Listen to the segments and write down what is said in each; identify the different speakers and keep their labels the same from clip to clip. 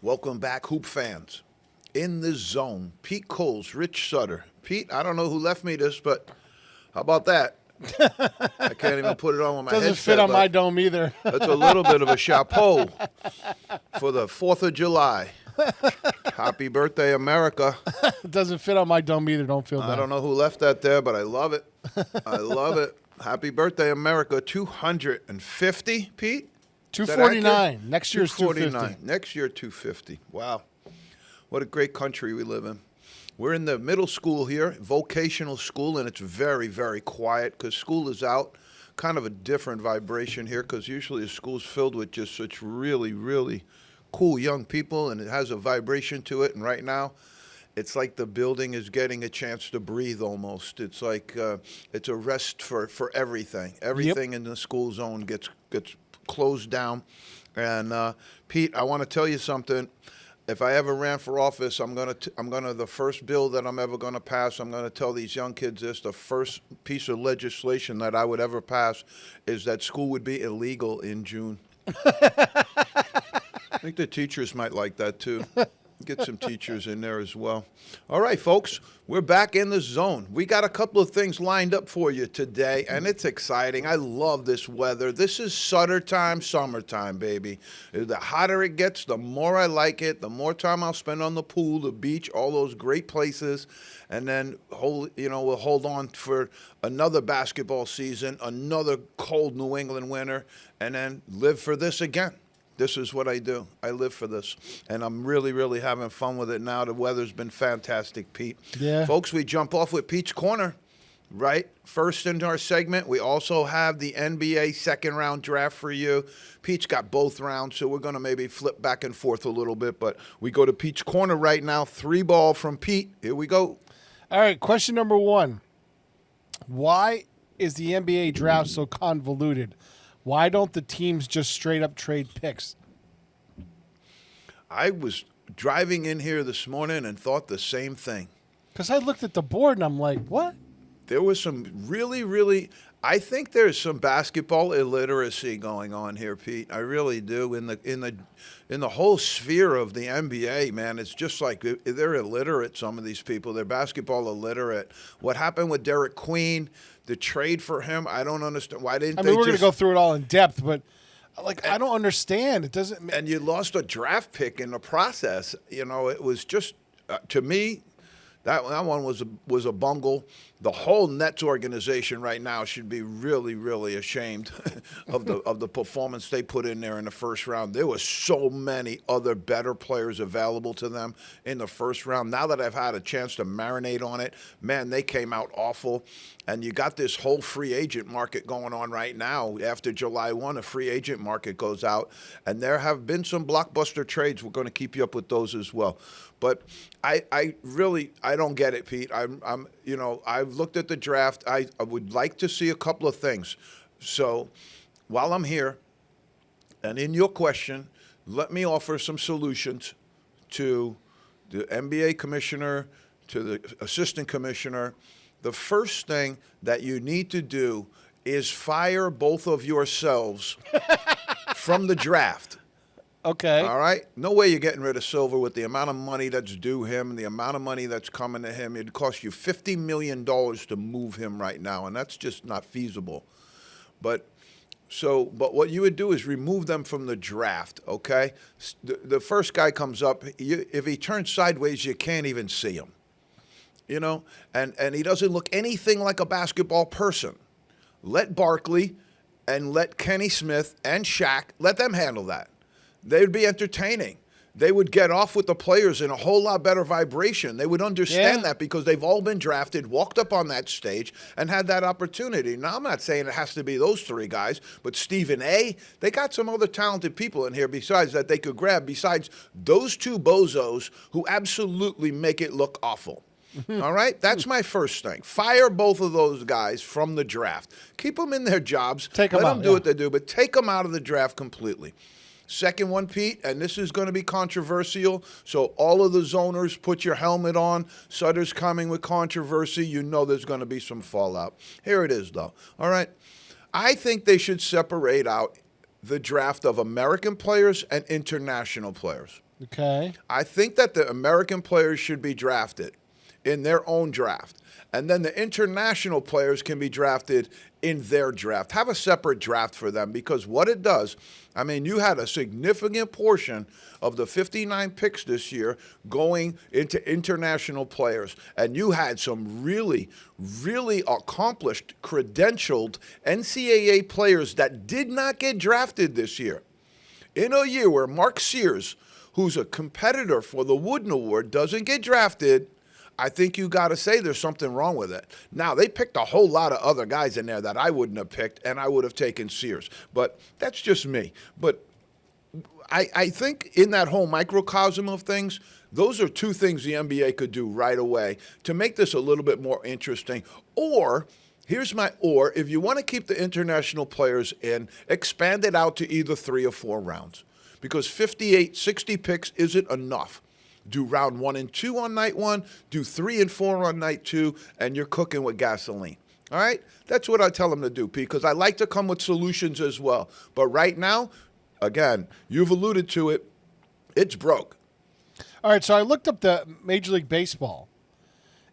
Speaker 1: Welcome back, Hoop fans. In the zone, Pete Coles, Rich Sutter. Pete, I don't know who left me this, but how about that? I can't even put it on with my
Speaker 2: Doesn't
Speaker 1: headset.
Speaker 2: fit on my dome either.
Speaker 1: That's a little bit of a chapeau for the 4th of July. Happy birthday, America.
Speaker 2: It doesn't fit on my dome either. Don't feel bad.
Speaker 1: I don't know who left that there, but I love it. I love it. Happy birthday, America. 250, Pete?
Speaker 2: 249. Next year's 250.
Speaker 1: Next year, 250. Wow. What a great country we live in. We're in the middle school here, vocational school, and it's very, very quiet because school is out. Kind of a different vibration here because usually the school's filled with just such really, really cool young people, and it has a vibration to it. And right now, it's like the building is getting a chance to breathe almost. It's like it's a rest for everything. Everything in the school zone gets closed down. And Pete, I want to tell you something. If I ever ran for office, the first bill that I'm ever gonna pass, I'm gonna tell these young kids this: the first piece of legislation that I would ever pass is that school would be illegal in June. I think the teachers might like that too. Get some teachers in there as well. All right, folks, we're back in the zone. We got a couple of things lined up for you today, and it's exciting. I love this weather. This is Sutter time, summertime, baby. The hotter it gets, the more I like it, the more time I'll spend on the pool, the beach, all those great places. And then, we'll hold on for another basketball season, another cold New England winter, and then live for this again. This is what I do. I live for this. And I'm really, really having fun with it now. The weather's been fantastic, Pete.
Speaker 2: Yeah.
Speaker 1: Folks, we jump off with Pete's Corner, right? First in our segment, we also have the NBA second-round draft for you. Pete's got both rounds, so we're going to maybe flip back and forth a little bit. But we go to Pete's Corner right now. 3-ball from Pete. Here we go.
Speaker 2: All right, question number 1. Why is the NBA draft so convoluted? Why don't the teams just straight up trade picks?
Speaker 1: I was driving in here this morning and thought the same thing.
Speaker 2: Because I looked at the board and I'm like, what?
Speaker 1: There was some really, I think there's some basketball illiteracy going on here, Pete. I really do. In the whole sphere of the NBA, man, it's just like they're illiterate, some of these people. They're basketball illiterate. What happened with Derek Queen, the trade for him, I don't understand. Why didn't they
Speaker 2: we're going to go through it all in depth, but I don't understand. It doesn't.
Speaker 1: And you lost a draft pick in the process. It was just to me. That one was a bungle. The whole Nets organization right now should be really, really ashamed of the performance they put in there in the first round. There were so many other better players available to them in the first round. Now that I've had a chance to marinate on it, man, they came out awful. And you got this whole free agent market going on right now. After July 1, a free agent market goes out, and there have been some blockbuster trades. We're going to keep you up with those as well. But I really don't get it, Pete. I've looked at the draft. I would like to see a couple of things. So while I'm here, and in your question, let me offer some solutions to the NBA commissioner, to the assistant commissioner. The first thing that you need to do is fire both of yourselves from the draft.
Speaker 2: Okay.
Speaker 1: All right? No way you're getting rid of Silver with the amount of money that's due him and the amount of money that's coming to him. It'd cost you $50 million to move him right now, and that's just not feasible. But what you would do is remove them from the draft, okay? The first guy comes up. If he turns sideways, you can't even see him. And he doesn't look anything like a basketball person. Let Barkley and let Kenny Smith and Shaq, let them handle that. They would be entertaining. They would get off with the players in a whole lot better vibration. They would understand that because they've all been drafted, walked up on that stage, and had that opportunity. Now, I'm not saying it has to be those 3 guys, but Stephen A., they got some other talented people in here besides that they could grab, besides those 2 bozos who absolutely make it look awful. All right? That's my first thing. Fire both of those guys from the draft. Keep them in their jobs.
Speaker 2: Let them
Speaker 1: do what they do, but take them out of the draft completely. Second one, Pete, and this is going to be controversial, so all of the zoners, put your helmet on. Sutter's coming with controversy. You know there's going to be some fallout. Here it is, though. All right? I think they should separate out the draft of American players and international players.
Speaker 2: Okay.
Speaker 1: I think that the American players should be drafted in their own draft. And then the international players can be drafted in their draft. Have a separate draft for them, because what it does, I mean, you had a significant portion of the 59 picks this year going into international players. And you had some really, really accomplished, credentialed NCAA players that did not get drafted this year. In a year where Mark Sears, who's a competitor for the Wooden Award, doesn't get drafted, I think you got to say there's something wrong with it. Now, they picked a whole lot of other guys in there that I wouldn't have picked, and I would have taken Sears. But that's just me. But I think in that whole microcosm of things, those are two things the NBA could do right away to make this a little bit more interesting. Or, if you want to keep the international players in, expand it out to either 3 or 4 rounds. Because 58, 60 picks isn't enough. Do round 1 and 2 on night 1, do 3 and 4 on night 2, and you're cooking with gasoline. All right? That's what I tell them to do, Pete, because I like to come with solutions as well. But right now, again, you've alluded to it, it's broke.
Speaker 2: All right, so I looked up the Major League Baseball,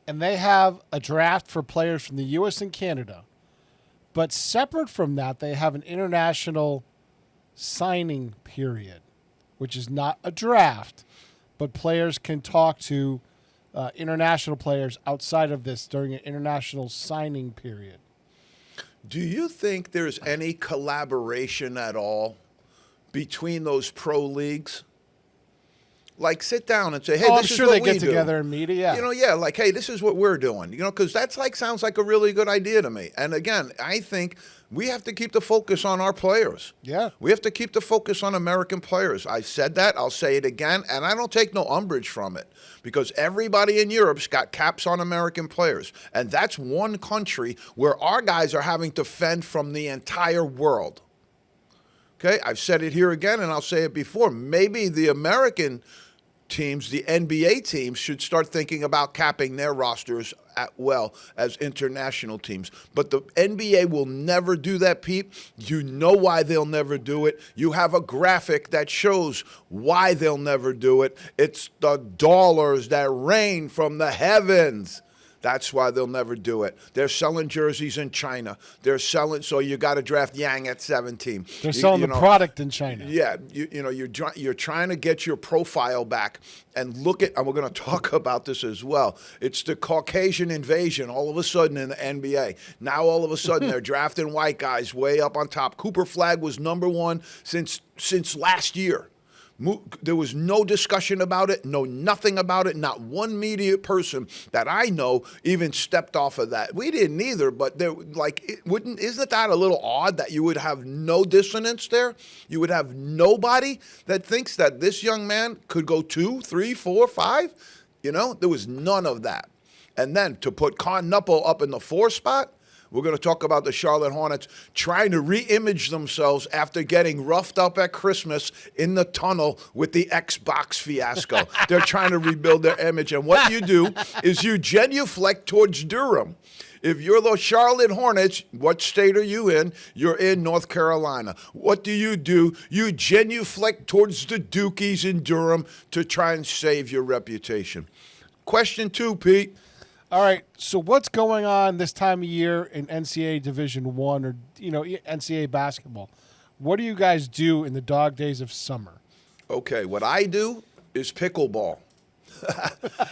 Speaker 2: and they have a draft for players from the U.S. and Canada. But separate from that, they have an international signing period, which is not a draft, but players can talk to international players outside of this during an international signing period.
Speaker 1: Do you think there's any collaboration at all between those pro leagues? Like, sit down and say, hey,
Speaker 2: I'm
Speaker 1: this
Speaker 2: sure
Speaker 1: is what
Speaker 2: they
Speaker 1: we
Speaker 2: get
Speaker 1: do.
Speaker 2: together and meet. Yeah.
Speaker 1: Like, hey, this is what we're doing. Because that's sounds like a really good idea to me. And again, I think we have to keep the focus on our players.
Speaker 2: Yeah.
Speaker 1: We have to keep the focus on American players. I said that. I'll say it again. And I don't take no umbrage from it, because everybody in Europe's got caps on American players. And that's one country where our guys are having to fend from the entire world. Okay? I've said it here again, and I'll say it before. Maybe the American teams, the NBA teams, should start thinking about capping their rosters well as international teams. But the NBA will never do that, Pete. You know why they'll never do it. You have a graphic that shows why they'll never do it. It's the dollars that rain from the heavens. That's why they'll never do it. They're selling jerseys in China. They're selling, so you got to draft Yang at 17.
Speaker 2: They're selling the product in China.
Speaker 1: Yeah, you're trying to get your profile back, and look at, and we're going to talk about this as well. It's the Caucasian invasion all of a sudden in the NBA. Now all of a sudden they're drafting white guys way up on top. Cooper Flagg was number 1 since last year. There was no discussion about it, nothing about it. Not one media person that I know even stepped off of that. We didn't either, but isn't that a little odd that you would have no dissonance there? You would have nobody that thinks that this young man could go 2, 3, 4, 5? There was none of that. And then to put Con Knuppel up in the 4 spot, we're going to talk about the Charlotte Hornets trying to re-image themselves after getting roughed up at Christmas in the tunnel with the Xbox fiasco. They're trying to rebuild their image. And what you do is you genuflect towards Durham. If you're the Charlotte Hornets, what state are you in? You're in North Carolina. What do? You genuflect towards the Dukies in Durham to try and save your reputation. Question 2, Pete.
Speaker 2: All right, so what's going on this time of year in NCAA Division I or NCAA basketball? What do you guys do in the dog days of summer?
Speaker 1: Okay, what I do is pickleball.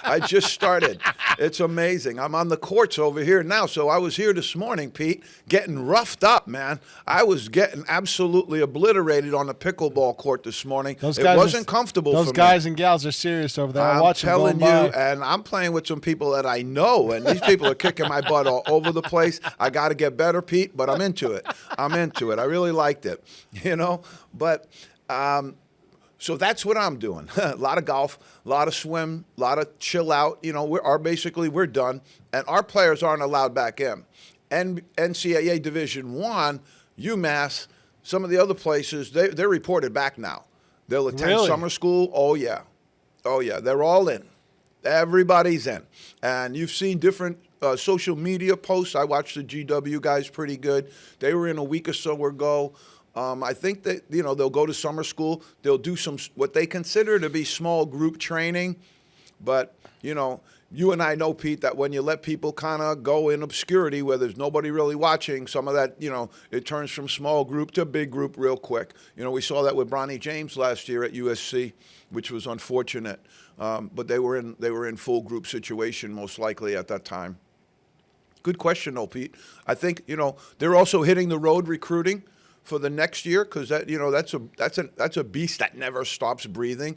Speaker 1: I just started. It's amazing. I'm on the courts over here now. So I was here this morning, Pete, getting roughed up, man. I was getting absolutely obliterated on the pickleball court this morning. It wasn't comfortable for me.
Speaker 2: Those guys and gals are serious over there.
Speaker 1: I'm telling you, and I'm playing with some people that I know, and these people are kicking my butt all over the place. I got to get better, Pete, but I'm into it. I really liked it, but so that's what I'm doing. A lot of golf, a lot of swim, a lot of chill out. We're done, and our players aren't allowed back in. NCAA Division I, UMass, some of the other places, they're reported back now. They'll attend summer school. Oh yeah, they're all in. Everybody's in, and you've seen different social media posts. I watched the GW guys pretty good. They were in a week or so ago. I think that, they'll go to summer school. They'll do some what they consider to be small group training. But, you and I know, Pete, that when you let people kind of go in obscurity where there's nobody really watching, some of that, it turns from small group to big group real quick. We saw that with Bronny James last year at USC, which was unfortunate. But they were in full group situation most likely at that time. Good question, though, Pete. I think, they're also hitting the road recruiting for the next year, because that's a beast that never stops breathing.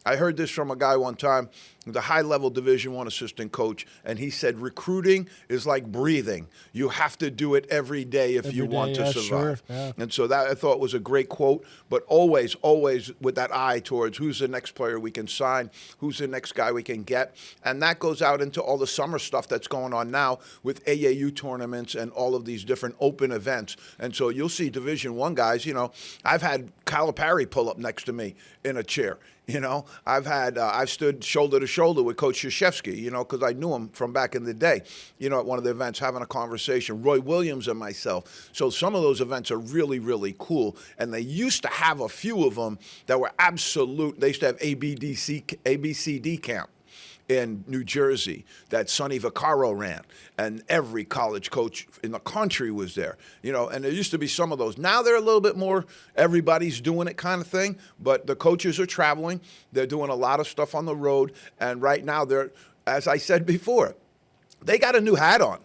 Speaker 1: I heard this from a guy one time, the high-level Division I assistant coach, and he said recruiting is like breathing. You have to do it every day if you want to survive.
Speaker 2: Sure, yeah.
Speaker 1: And so that I thought was a great quote, but always with that eye towards who's the next player we can sign, who's the next guy we can get. And that goes out into all the summer stuff that's going on now with AAU tournaments and all of these different open events. And so you'll see Division I guys, I've had Calipari pull up next to me in a chair. I've stood shoulder to shoulder with Coach Krzyzewski, because I knew him from back in the day, at one of the events having a conversation, Roy Williams and myself. So some of those events are really, really cool. And they used to have a few of them that were absolute. They used to have ABCD camp in New Jersey that Sonny Vaccaro ran, and every college coach in the country was there, and there used to be some of those. Now they're a little bit more everybody's doing it kind of thing, but the coaches are traveling. They're doing a lot of stuff on the road, and right now they're, as I said before, they got a new hat on.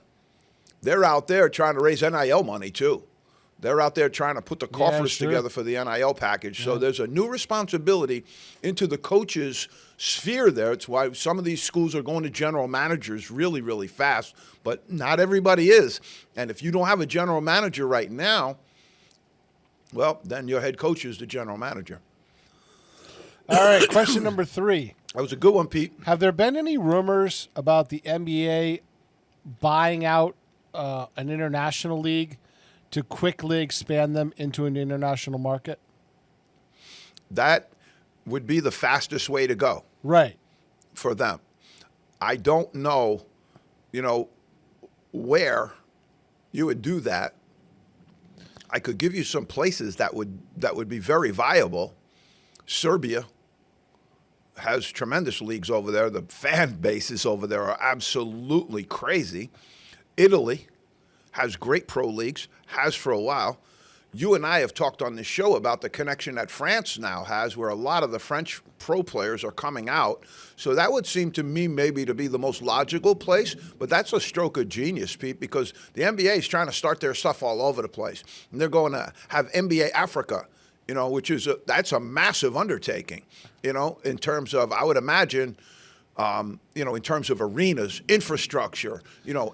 Speaker 1: They're out there trying to raise NIL money too. They're out there trying to put the coffers together for the NIL package. So there's a new responsibility into the coaches' sphere there. It's why some of these schools are going to general managers really, really fast, but not everybody is. And if you don't have a general manager right now, well, then your head coach is the general manager.
Speaker 2: All right, question number 3.
Speaker 1: That was a good one, Pete.
Speaker 2: Have there been any rumors about the NBA buying out an international league to quickly expand them into an international market?
Speaker 1: That would be the fastest way to go.
Speaker 2: Right.
Speaker 1: For them. I don't know, where you would do that. I could give you some places that would be very viable. Serbia has tremendous leagues over there. The fan bases over there are absolutely crazy. Italy has great pro leagues, has for a while. You and I have talked on this show about the connection that France now has, where a lot of the French pro players are coming out. So that would seem to me maybe to be the most logical place, but that's a stroke of genius, Pete, because the NBA is trying to start their stuff all over the place. And they're going to have NBA Africa, which is that's a massive undertaking, in terms of, I would imagine, in terms of arenas, infrastructure,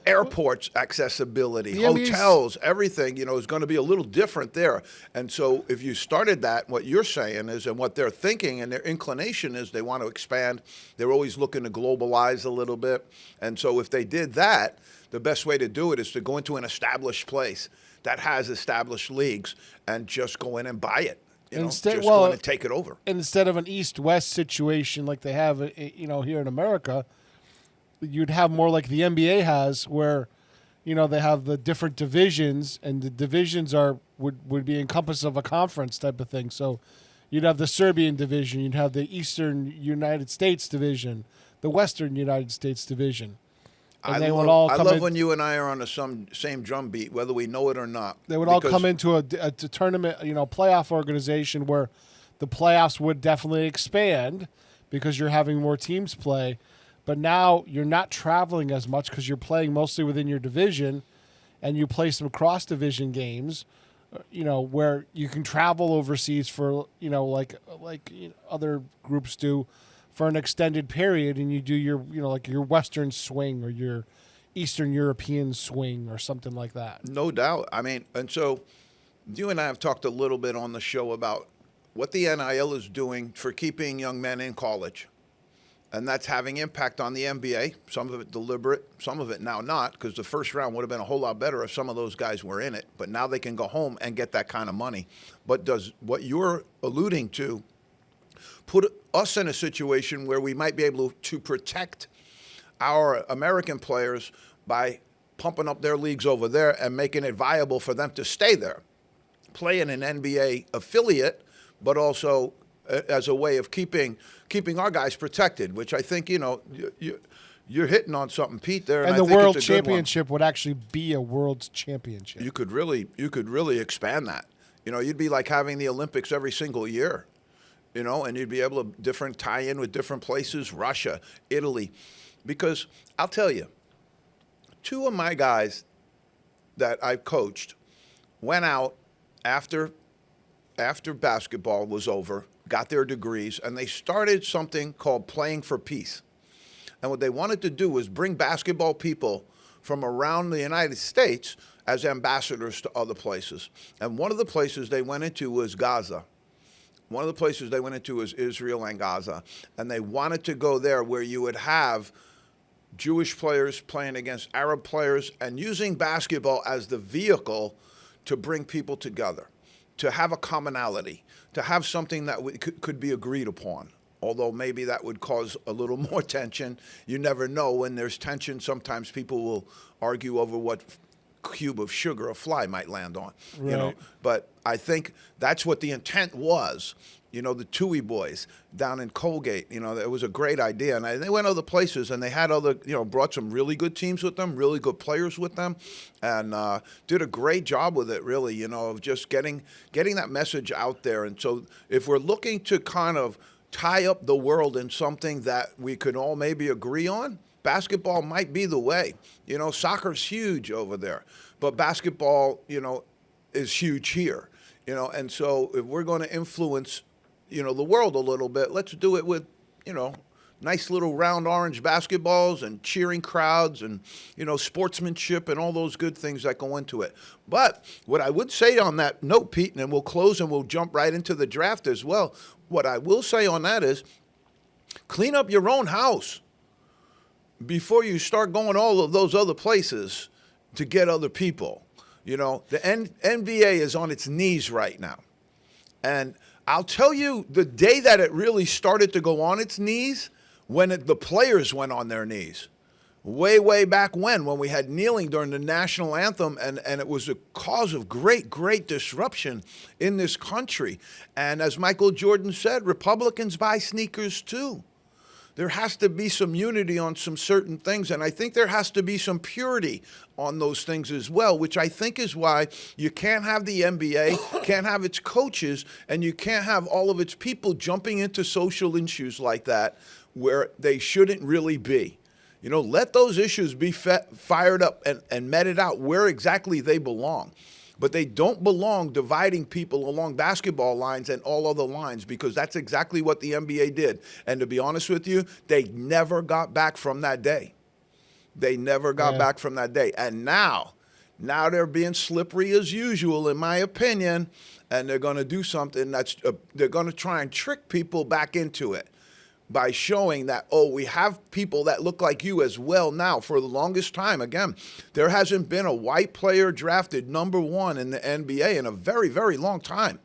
Speaker 1: airports, accessibility, hotels, everything, is going to be a little different there. And so if you started that, what you're saying is, and what they're thinking and their inclination is, they want to expand. They're always looking to globalize a little bit. And so if they did that, the best way to do it is to go into an established place that has established leagues and just go in and buy it. Go in and take it over.
Speaker 2: Instead of an East-West situation like they have, here in America, you'd have more like the NBA has, where, they have the different divisions, and the divisions would be encompassed of a conference type of thing. So you'd have the Serbian division, you'd have the Eastern United States division, the Western United States division.
Speaker 1: I love when you and I are on the same drum beat, whether we know it or not.
Speaker 2: They would all come into a tournament, playoff organization where the playoffs would definitely expand because you're having more teams play. But now you're not traveling as much because you're playing mostly within your division, and you play some cross-division games, where you can travel overseas for, like other groups do, for an extended period, and you do your, like your Western swing or your Eastern European swing or something like that.
Speaker 1: No doubt. I mean, and so you and I have talked a little bit on the show about what the NIL is doing for keeping young men in college. And that's having impact on the NBA, some of it deliberate, some of it now not, because the first round would have been a whole lot better if some of those guys were in it. But now they can go home and get that kind of money. But does what you're alluding to put us in a situation where we might be able to protect our American players by pumping up their leagues over there and making it viable for them to stay there? play in an NBA affiliate, but also as a way of keeping our guys protected, which I think, you're hitting on something, Pete, there.
Speaker 2: And
Speaker 1: I
Speaker 2: the
Speaker 1: think
Speaker 2: World
Speaker 1: it's a good one.
Speaker 2: Championship would actually be a World Championship.
Speaker 1: You could really expand that. You'd be like having the Olympics every single year, and you'd be able to different tie in with different places, Russia, Italy. Because I'll tell you, two of my guys that I've coached went out after basketball was over, got their degrees, and they started something called Playing for Peace. And what they wanted to do was bring basketball people from around the United States as ambassadors to other places. And one of the places they went into was Gaza. One of the places they went into was Israel and Gaza. And they wanted to go there where you would have Jewish players playing against Arab players and using basketball as the vehicle to bring people together, to have a commonality, to have something that could be agreed upon. Although maybe that would cause a little more tension. You never know. When there's tension, sometimes people will argue over what cube of sugar a fly might land on.
Speaker 2: Right.
Speaker 1: But I think that's what the intent was. The Tui boys down in Colgate, it was a great idea. And they went other places, and they had other, brought some really good teams with them, really good players with them, and did a great job with it, really, of just getting that message out there. And so if we're looking to kind of tie up the world in something that we could all maybe agree on, basketball might be the way. Soccer's huge over there, but basketball, is huge here. And so if we're going to influence, the world a little bit, let's do it with, nice little round orange basketballs and cheering crowds and, sportsmanship and all those good things that go into it. But what I would say on that note, Pete, and then we'll close and we'll jump right into the draft as well. What I will say on that is clean up your own house before you start going all of those other places to get other people. The NBA is on its knees right now. And I'll tell you, the day that it really started to go on its knees, when the players went on their knees. Way back when we had kneeling during the national anthem, and it was a cause of great disruption in this country. And as Michael Jordan said, Republicans buy sneakers too. There has to be some unity on some certain things, and I think there has to be some purity on those things as well, which I think is why you can't have the NBA, can't have its coaches, and you can't have all of its people jumping into social issues like that where they shouldn't really be. Let those issues be fired up and meted out where exactly they belong. But they don't belong dividing people along basketball lines and all other lines, because that's exactly what the NBA did. And to be honest with you, they never got back from that day. They never got back from that day. And now they're being slippery as usual, in my opinion, and they're going to do something they're going to try and trick people back into it by showing that, we have people that look like you as well now. For the longest time, again, there hasn't been a white player drafted number one in the NBA in a very, very long time.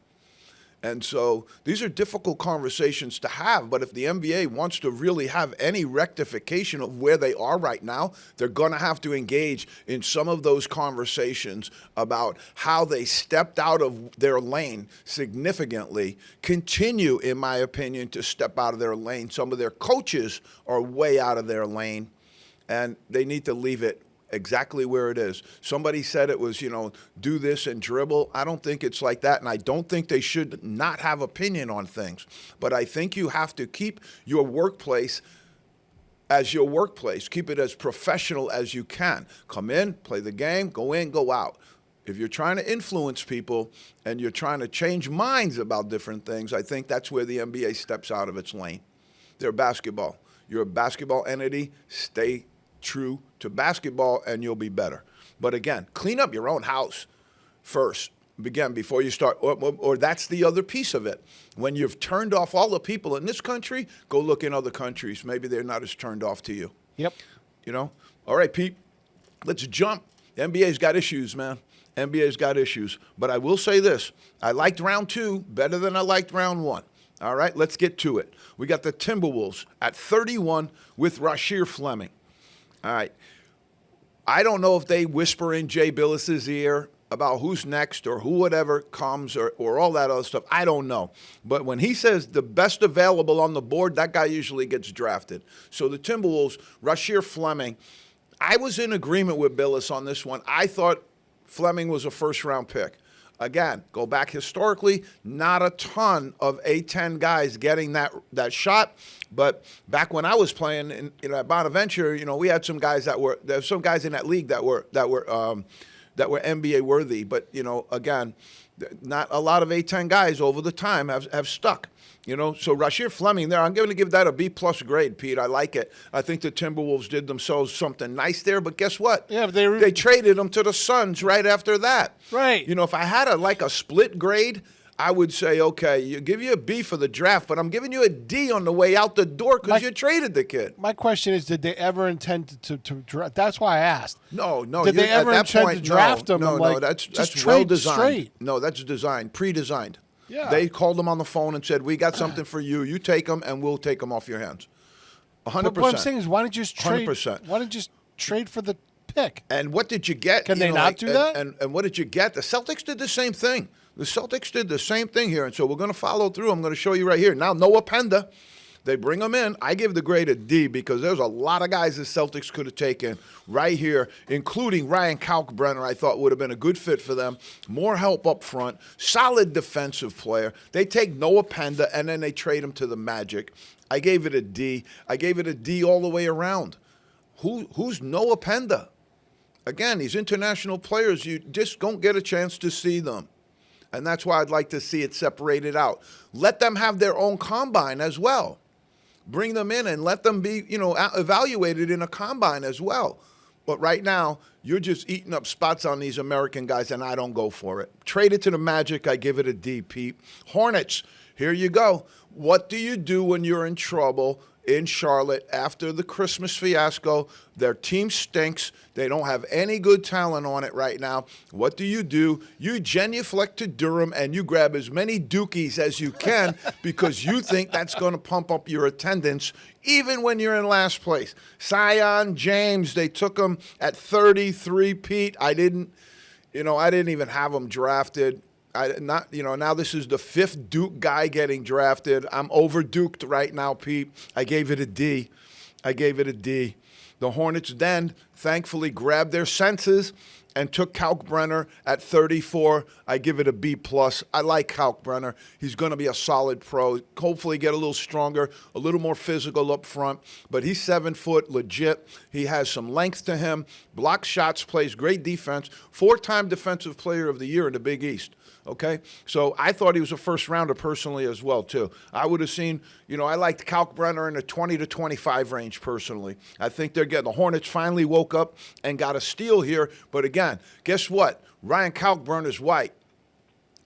Speaker 1: And so these are difficult conversations to have. But if the NBA wants to really have any rectification of where they are right now, they're going to have to engage in some of those conversations about how they stepped out of their lane significantly, continue, in my opinion, to step out of their lane. Some of their coaches are way out of their lane, and they need to leave it exactly where it is. Somebody said it was, do this and dribble. I don't think it's like that, and I don't think they should not have opinion on things. But I think you have to keep your workplace as your workplace. Keep it as professional as you can. Come in, play the game, go in, go out. If you're trying to influence people and you're trying to change minds about different things, I think that's where the NBA steps out of its lane. They're basketball. You're a basketball entity. Stay true to basketball and you'll be better. But again, clean up your own house first. Again, before you start, or that's the other piece of it. When you've turned off all the people in this country, go look in other countries. Maybe they're not as turned off to you.
Speaker 2: Yep.
Speaker 1: All right, Pete, let's jump. The NBA's got issues, man. NBA's got issues. But I will say this. I liked round 2 better than I liked round 1. All right, let's get to it. We got the Timberwolves at 31 with Rasheer Fleming. All right. I don't know if they whisper in Jay Billis's ear about who's next or who whatever comes or all that other stuff. I don't know. But when he says the best available on the board, that guy usually gets drafted. So the Timberwolves, Rasheer Fleming, I was in agreement with Billis on this one. I thought Fleming was a first-round pick. Again, go back historically, not a ton of A-10 guys getting that shot. But back when I was playing at Bonaventure, we had some guys there's some guys in that league that were NBA worthy. But, again, not a lot of A-10 guys over the time have stuck. So Rasheer Fleming there, I'm going to give that a B-plus grade, Pete. I like it. I think the Timberwolves did themselves something nice there, but guess what?
Speaker 2: Yeah, but
Speaker 1: they traded him to the Suns right after that.
Speaker 2: Right.
Speaker 1: If I had a split grade, I would say, okay, you give you a B for the draft, but I'm giving you a D on the way out the door because you traded the kid.
Speaker 2: My question is, did they ever intend to draft? That's why I asked.
Speaker 1: No.
Speaker 2: Did they ever intend to draft him?
Speaker 1: No, that's well designed.
Speaker 2: Straight.
Speaker 1: No, that's designed, pre-designed.
Speaker 2: Yeah.
Speaker 1: They called him on the phone and said, we got something for you. You take them, and we'll take them off your hands. 100%.
Speaker 2: But what I'm saying is, why didn't you just trade?
Speaker 1: 100%.
Speaker 2: Why didn't you just trade for the pick?
Speaker 1: And what did you get?
Speaker 2: Can they not do that?
Speaker 1: And what did you get? The Celtics did the same thing. The Celtics did the same thing here, and so we're going to follow through. I'm going to show you right here. Now, Noah Penda, they bring him in. I give the grade a D because there's a lot of guys the Celtics could have taken right here, including Ryan Kalkbrenner. I thought would have been a good fit for them. More help up front, solid defensive player. They take Noah Penda, and then they trade him to the Magic. I gave it a D. I gave it a D all the way around. Who's Noah Penda? Again, these international players, you just don't get a chance to see them. And that's why I'd like to see it separated out. Let them have their own combine as well. Bring them in and let them be, evaluated in a combine as well. But right now, you're just eating up spots on these American guys, and I don't go for it. Trade it to the Magic. I give it a D, Pete. Hornets, here you go. What do you do when you're in trouble in Charlotte after the Christmas fiasco? Their team stinks. They don't have any good talent on it right now. What do? You genuflect to Durham and you grab as many dookies as you can because you think that's going to pump up your attendance even when you're in last place. Zion James, they took him at 33, Pete. I didn't even have him drafted. Now this is the fifth Duke guy getting drafted. I'm over-duked right now, Pete. I gave it a D. The Hornets then, thankfully, grabbed their senses and took Kalkbrenner at 34. I give it a B+. I like Kalkbrenner. He's going to be a solid pro. Hopefully get a little stronger, a little more physical up front. But he's 7 foot, legit. He has some length to him. Blocks shots, plays great defense. 4-time Defensive Player of the Year in the Big East. Okay, so I thought he was a first rounder personally as well too. I would have seen, I liked Kalkbrenner in the 20 to 25 range personally. I think the Hornets finally woke up and got a steal here. But again, guess what? Ryan Kalkbrenner is white.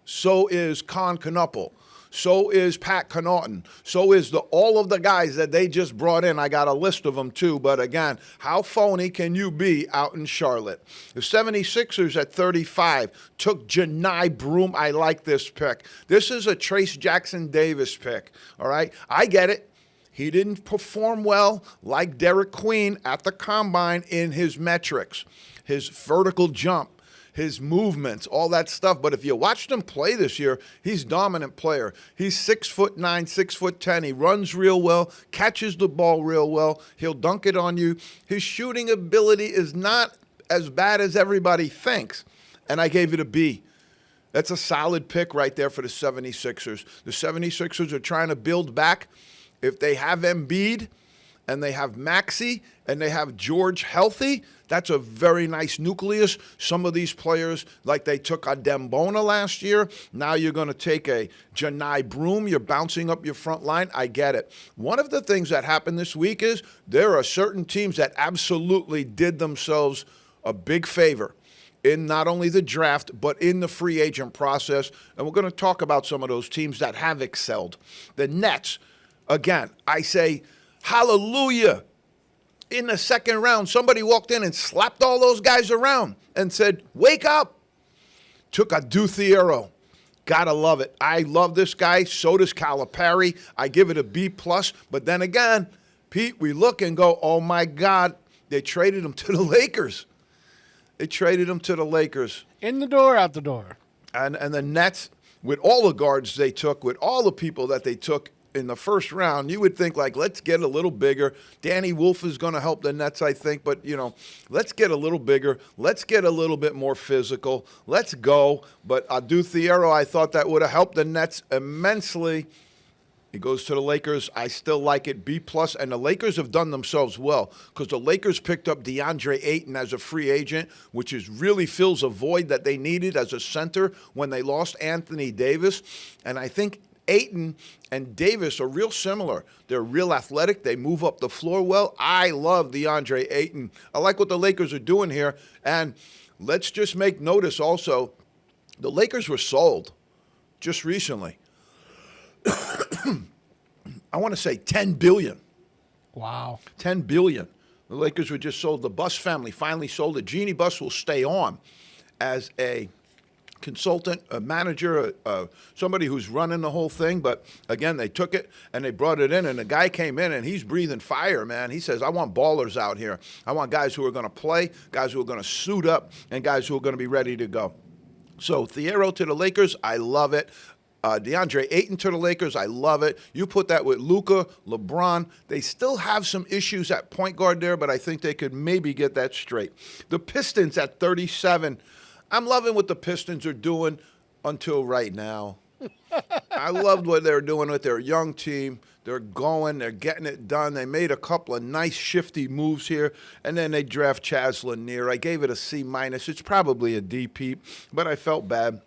Speaker 1: So is Con Knuppel. So is Pat Connaughton. So is all of the guys that they just brought in. I got a list of them too. But again, how phony can you be out in Charlotte? The 76ers at 35 took Janai Broom. I like this pick. This is a Trace Jackson Davis pick. All right? I get it. He didn't perform well like Derek Queen at the Combine in his metrics, his vertical jump, his movements, all that stuff. But if you watched him play this year, he's a dominant player. He's 6'9", 6'10". He runs real well, catches the ball real well. He'll dunk it on you. His shooting ability is not as bad as everybody thinks. And I gave it a B. That's a solid pick right there for the 76ers. The 76ers are trying to build back. If they have Embiid and they have Maxey and they have George healthy, that's a very nice nucleus. Some of these players, like they took a Dembona last year, now you're going to take a Janai Broom. You're bouncing up your front line. I get it. One of the things that happened this week is there are certain teams that absolutely did themselves a big favor in not only the draft, but in the free agent process. And we're going to talk about some of those teams that have excelled. The Nets, again, I say hallelujah. In the second round, somebody walked in and slapped all those guys around and said, wake up. Took a Duthiero. Gotta love it. I love this guy. So does Calipari. I give it a B+. But then again, Pete, we look and go, oh, my God, they traded him to the Lakers. They traded him to the Lakers.
Speaker 2: In the door, out the door.
Speaker 1: And the Nets, with all the guards they took, with all the people that they took in the first round, you would think, like, let's get a little bigger. Danny Wolf is going to help the Nets, I think. But, let's get a little bigger. Let's get a little bit more physical. Let's go. But Adu Thiero, I thought that would have helped the Nets immensely. He goes to the Lakers. I still like it, B+. And the Lakers have done themselves well because the Lakers picked up DeAndre Ayton as a free agent, which really fills a void that they needed as a center when they lost Anthony Davis. And I think Ayton and Davis are real similar. They're real athletic. They move up the floor well. I love DeAndre Ayton. I like what the Lakers are doing here. And let's just make notice also, the Lakers were sold just recently. I want to say $10 billion.
Speaker 2: Wow.
Speaker 1: $10 billion. The Lakers were just sold. The Buss family finally sold it. Jeannie Buss will stay on as a consultant, a manager, somebody who's running the whole thing. But, again, they took it and they brought it in. And the guy came in and he's breathing fire, man. He says, I want ballers out here. I want guys who are going to play, guys who are going to suit up, and guys who are going to be ready to go. So, Thiero to the Lakers, I love it. DeAndre Ayton to the Lakers, I love it. You put that with Luka, LeBron. They still have some issues at point guard there, but I think they could maybe get that straight. The Pistons at 37. I'm loving what the Pistons are doing until right now. I loved what they're doing with their young team. They're going. They're getting it done. They made a couple of nice shifty moves here, and then they draft Chaz Lanier. I gave it a C-. It's probably a D, Pete, but I felt bad.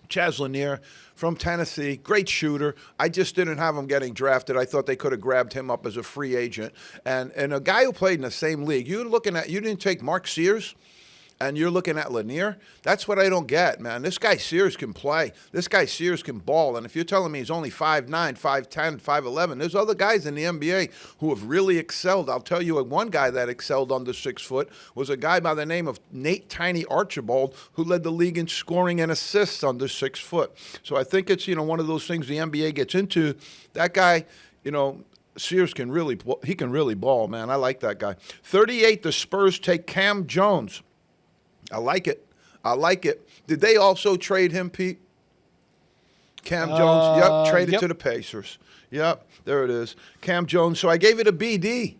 Speaker 1: Chaz Lanier from Tennessee, great shooter. I just didn't have him getting drafted. I thought they could have grabbed him up as a free agent. And a guy who played in the same league, you didn't take Mark Sears, and you're looking at Lanier. That's what I don't get, man. This guy Sears can play. This guy Sears can ball. And if you're telling me he's only 5'9", 5'10", 5'11", there's other guys in the NBA who have really excelled. I'll tell you, one guy that excelled under 6 foot was a guy by the name of Nate Tiny Archibald, who led the league in scoring and assists under 6 foot. So I think it's, one of those things the NBA gets into. That guy, Sears can really ball, man. I like that guy. 38, the Spurs take Cam Jones. I like it. Did they also trade him, Pete? Cam Jones, yep, traded to the Pacers. Yep, there it is. Cam Jones. So I gave it a BD.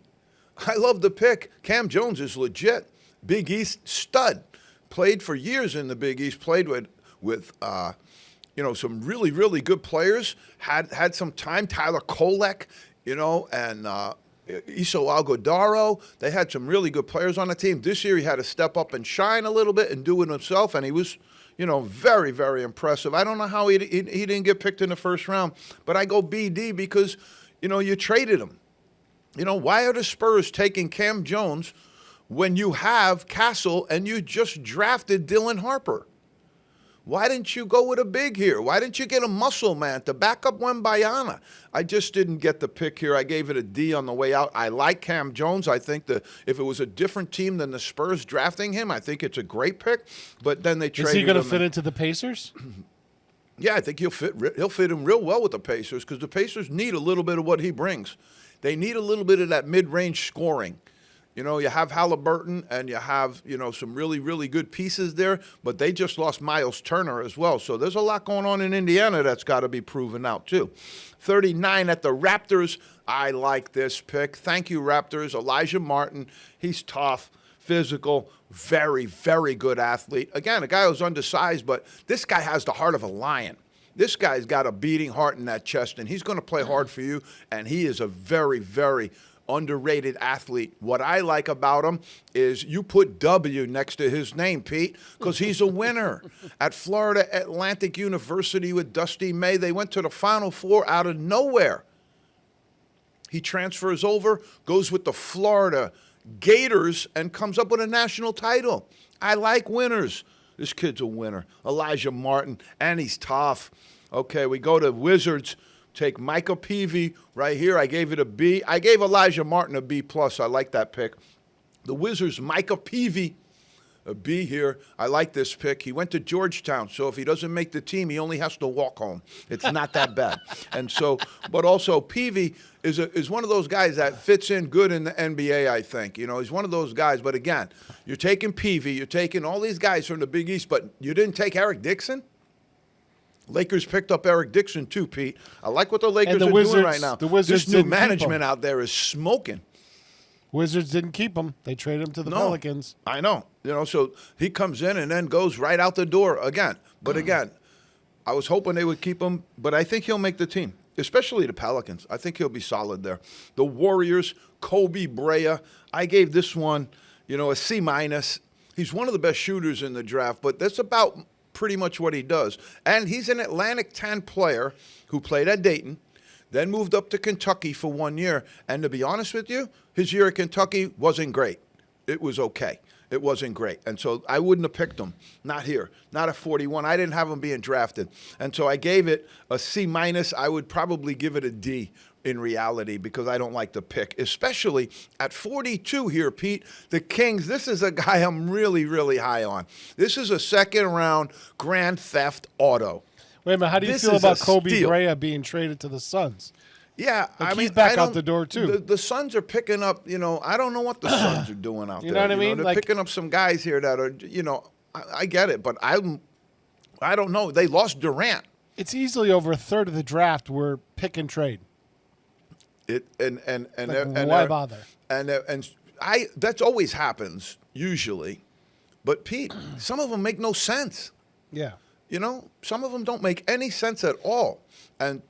Speaker 1: I love the pick. Cam Jones is legit. Big East stud. Played for years in the Big East. Played with some really, really good players. Had some time. Tyler Kolek, and Iso Algodaro. They had some really good players on the team. This year he had to step up and shine a little bit and do it himself, and he was, very, very impressive. I don't know how he didn't get picked in the first round, but I go BD because, you traded him. Why are the Spurs taking Cam Jones when you have Castle and you just drafted Dylan Harper? Why didn't you go with a big here? Why didn't you get a muscle man to back up Wembanyama? I just didn't get the pick here. I gave it a D on the way out. I like Cam Jones. I think that if it was a different team than the Spurs drafting him, I think it's a great pick. But then they traded him.
Speaker 2: Is he going to fit into the Pacers?
Speaker 1: Yeah, I think he'll fit in real well with the Pacers because the Pacers need a little bit of what he brings. They need a little bit of that mid-range scoring. You have Halliburton and you have, some really, really good pieces there, but they just lost Miles Turner as well. So there's a lot going on in Indiana that's got to be proven out too. 39 at the Raptors. I like this pick. Thank you, Raptors. Elijah Martin. He's tough, physical, very, very good athlete. Again, a guy who's undersized, but this guy has the heart of a lion. This guy's got a beating heart in that chest, and he's going to play hard for you, and he is a very, very underrated athlete. What I like about him is you put W next to his name, Pete, because he's a winner. At Florida Atlantic University with Dusty May, they went to the Final Four out of nowhere. He transfers over, goes with the Florida Gators, and comes up with a national title. I like winners. This kid's a winner. Elijah Martin, and he's tough. Okay, we go to Wizards. Take Micah Peavy right here. I gave it a B. I gave Elijah Martin a B+. I like that pick. The Wizards, Micah Peavy, A B here. I like this pick. He went to Georgetown, so if he doesn't make the team, he only has to walk home. It's not that bad. And so, but also Peavy is one of those guys that fits in good in the NBA, I think. You know, he's one of those guys. But again, you're taking Peavy, you're taking all these guys from the Big East, but you didn't take Eric Dixon? Lakers picked up Eric Dixon too, Pete. I like what the Lakers are doing right now.
Speaker 2: The Wizards
Speaker 1: this new
Speaker 2: didn't keep
Speaker 1: management
Speaker 2: him.
Speaker 1: out there is smoking.
Speaker 2: Wizards didn't keep him. They traded him to the Pelicans.
Speaker 1: I know. You know, so he comes in and then goes right out the door again. But again, I was hoping they would keep him, but I think he'll make the team, especially the Pelicans. I think he'll be solid there. The Warriors, Kobe Brea. I gave this one, you know, a C-. He's one of the best shooters in the draft, but that's about pretty much what he does. And he's an Atlantic 10 player who played at Dayton, then moved up to Kentucky for 1 year. And to be honest with you, his year at Kentucky wasn't great. It was okay. It wasn't great. And so I wouldn't have picked him. Not here. Not at 41. I didn't have him being drafted. And so I gave it a C-. I would probably give it a D in reality because I don't like the pick, especially at 42 here, Pete. The Kings, this is a guy I'm really, really high on. This is a second-round Grand Theft Auto.
Speaker 2: Wait a minute. How do you
Speaker 1: This
Speaker 2: feel
Speaker 1: is a
Speaker 2: about Kobe
Speaker 1: steal.
Speaker 2: Brea being traded to the Suns?
Speaker 1: Yeah,
Speaker 2: Like,
Speaker 1: I mean,
Speaker 2: he's back
Speaker 1: I
Speaker 2: out
Speaker 1: don't-
Speaker 2: the door, too.
Speaker 1: The Suns are picking up, you know, I don't know what the Suns are doing out there.
Speaker 2: You know what I mean?
Speaker 1: They're
Speaker 2: Like-
Speaker 1: picking up some guys here that are, you know, I get it, but I don't know. They lost Durant.
Speaker 2: It's easily over a third of the draft were pick and trade. Why bother?
Speaker 1: And that's always happens usually, but Pete, some of them make no sense.
Speaker 2: Yeah.
Speaker 1: You know, some of them don't make any sense at all. And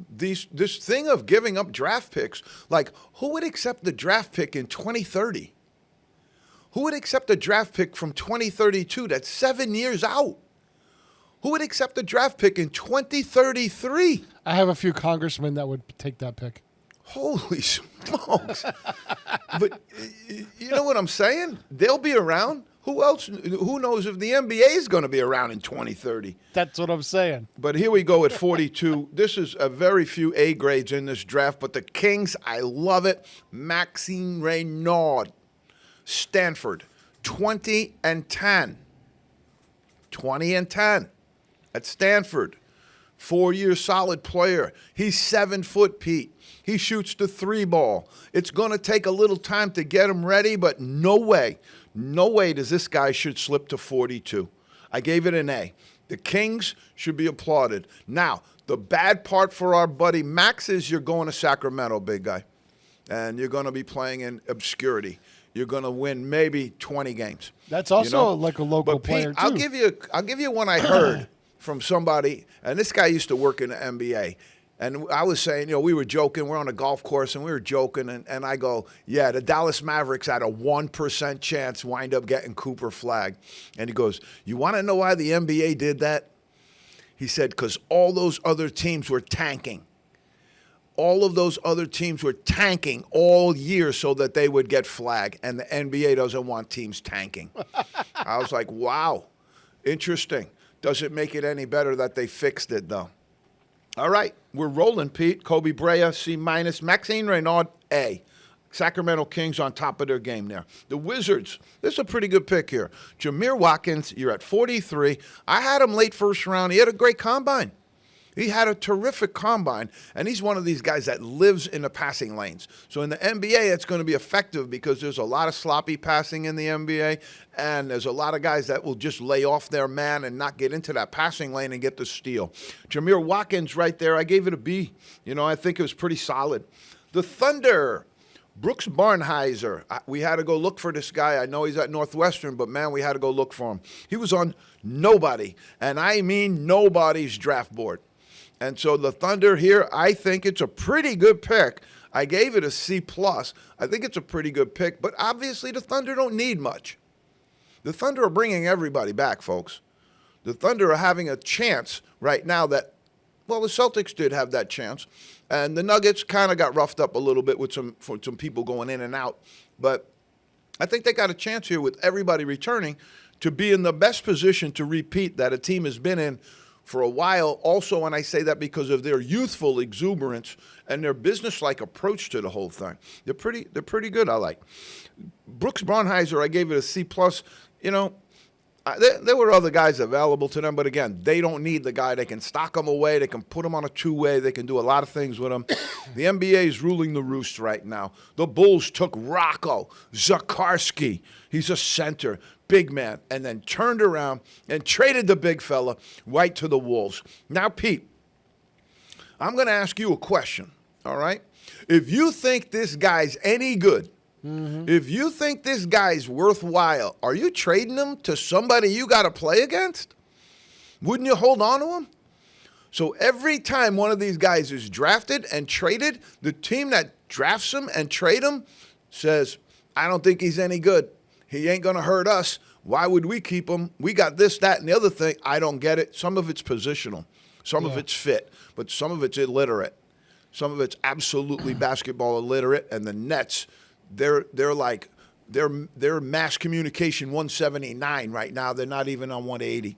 Speaker 1: this thing of giving up draft picks, like who would accept the draft pick in 2030? Who would accept a draft pick from 2032? That's 7 years out. Who would accept a draft pick in 2033?
Speaker 2: I have a few congressmen that would take that pick.
Speaker 1: Holy smokes. But you know what I'm saying? They'll be around. Who else? Who knows if the NBA is going to be around in 2030?
Speaker 2: That's what I'm saying.
Speaker 1: But here we go at 42. This is a very few A grades in this draft, but the Kings, I love it. Maxime Reynaud, Stanford, 20-10. 20-10 at Stanford. 4-year solid player. He's 7 foot, Pete. He shoots the 3 ball. It's going to take a little time to get him ready, but no way does this guy should slip to 42. I gave it an A. The Kings should be applauded. Now, the bad part for our buddy Max is you're going to Sacramento, big guy, and you're going to be playing in obscurity. You're going to win maybe 20 games.
Speaker 2: That's also like a local
Speaker 1: But Pete,
Speaker 2: player, too.
Speaker 1: I'll give you one I heard from somebody, and this guy used to work in the NBA. And I was saying, you know, we were joking. We're on a golf course, and we were joking. And I go, yeah, the Dallas Mavericks had a 1% chance wind up getting Cooper Flag. And he goes, you want to know why the NBA did that? He said, because all those other teams were tanking. All of those other teams were tanking all year so that they would get Flag. And the NBA doesn't want teams tanking. I was like, wow, interesting. Doesn't make it any better that they fixed it, though. All right, we're rolling, Pete. Kobe Brea, C-. Maxime Reynaud, A. Sacramento Kings on top of their game there. The Wizards, this is a pretty good pick here. Jameer Watkins, you're at 43. I had him late first round. He had a great combine. He had a terrific combine, and he's one of these guys that lives in the passing lanes. So in the NBA, it's going to be effective because there's a lot of sloppy passing in the NBA, and there's a lot of guys that will just lay off their man and not get into that passing lane and get the steal. Jameer Watkins right there, I gave it a B. You know, I think it was pretty solid. The Thunder, Brooks Barnheiser. We had to go look for this guy. I know he's at Northwestern, but, man, we had to go look for him. He was on nobody, and I mean nobody's draft board. And so the Thunder here, I think it's a pretty good pick. I gave it a C+. I think it's a pretty good pick, but obviously the Thunder don't need much. The Thunder are bringing everybody back, folks. The Thunder are having a chance right now that, well, the Celtics did have that chance. And the Nuggets kind of got roughed up a little bit with some people going in and out. But I think they got a chance here with everybody returning to be in the best position to repeat that a team has been in for a while. Also, and I say that because of their youthful exuberance and their business-like approach to the whole thing. They're pretty good, I like. Brooks Barnheiser, I gave it a C+. you know, there were other guys available to them, but again, they don't need the guy. They can stock him away. They can put him on a two-way. They can do a lot of things with him. The NBA is ruling the roost right now. The Bulls took Rocco Zakarski. He's a center, big man, and then turned around and traded the big fella right to the Wolves. Now, Pete, I'm going to ask you a question, all right? If you think this guy's any good, if you think this guy's worthwhile, are you trading him to somebody you got to play against? Wouldn't you hold on to him? So every time one of these guys is drafted and traded, the team that drafts him and trade him says, I don't think he's any good. He ain't going to hurt us. Why would we keep him? We got this, that, and the other thing. I don't get it. Some of it's positional. Some of it's fit. But some of it's illiterate. Some of it's absolutely basketball illiterate. And the Nets, they're mass communication 179 right now. They're not even on 180.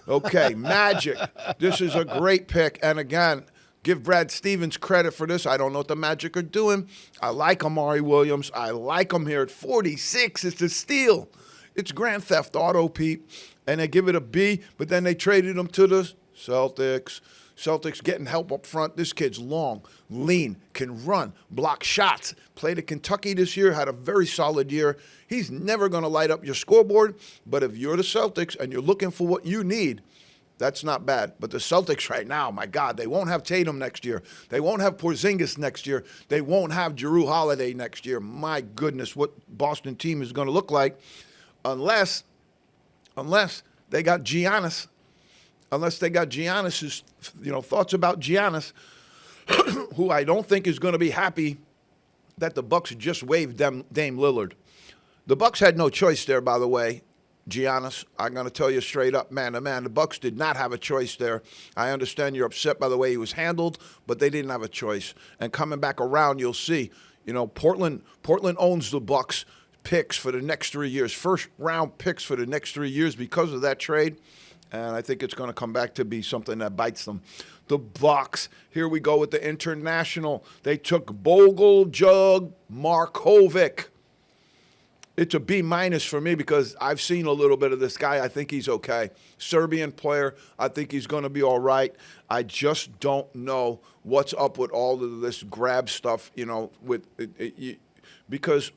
Speaker 1: Okay, Magic. This is a great pick. And again, give Brad Stevens credit for this. I don't know what the Magic are doing. I like Amari Williams. I like him here at 46. It's a steal. It's Grand Theft Auto, Pete. And they give it a B, but then they traded him to the Celtics. Celtics getting help up front. This kid's long, lean, can run, block shots. Played at Kentucky this year, had a very solid year. He's never going to light up your scoreboard, but if you're the Celtics and you're looking for what you need, that's not bad. But the Celtics right now, my God, they won't have Tatum next year. They won't have Porzingis next year. They won't have Jrue Holiday next year. My goodness, what Boston team is going to look like unless they got Giannis. Unless they got Giannis's, thoughts about Giannis, who I don't think is going to be happy that the Bucks just waived Dame Lillard. The Bucks had no choice there, by the way. Giannis, I'm going to tell you straight up, man to man, the Bucks did not have a choice there. I understand you're upset by the way he was handled, but they didn't have a choice. And coming back around, you'll see, Portland owns the Bucks picks for the next 3 years, first round picks for the next 3 years because of that trade. And I think it's going to come back to be something that bites them. The Bucks, here we go with the international. They took Bogoljub Markovic. It's a B- for me because I've seen a little bit of this guy. I think he's okay. Serbian player. I think he's going to be all right. I just don't know what's up with all of this grab stuff, because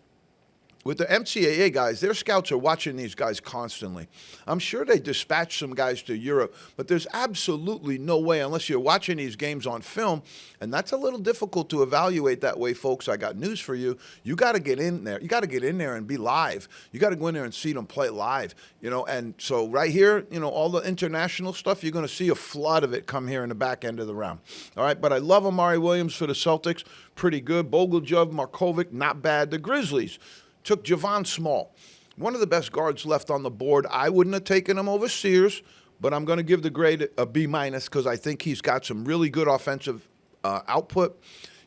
Speaker 1: with the NCAA guys, their scouts are watching these guys constantly. I'm sure they dispatch some guys to Europe, but there's absolutely no way unless you're watching these games on film, and that's a little difficult to evaluate that way, folks. I got news for you. You got to get in there. You got to get in there and be live. You got to go in there and see them play live, And so right here, all the international stuff, you're going to see a flood of it come here in the back end of the round. All right, but I love Amari Williams for the Celtics. Pretty good. Bogoljub Markovic, not bad. The Grizzlies took Javon Small, one of the best guards left on the board. I wouldn't have taken him over Sears, but I'm going to give the grade a B- because I think he's got some really good offensive output.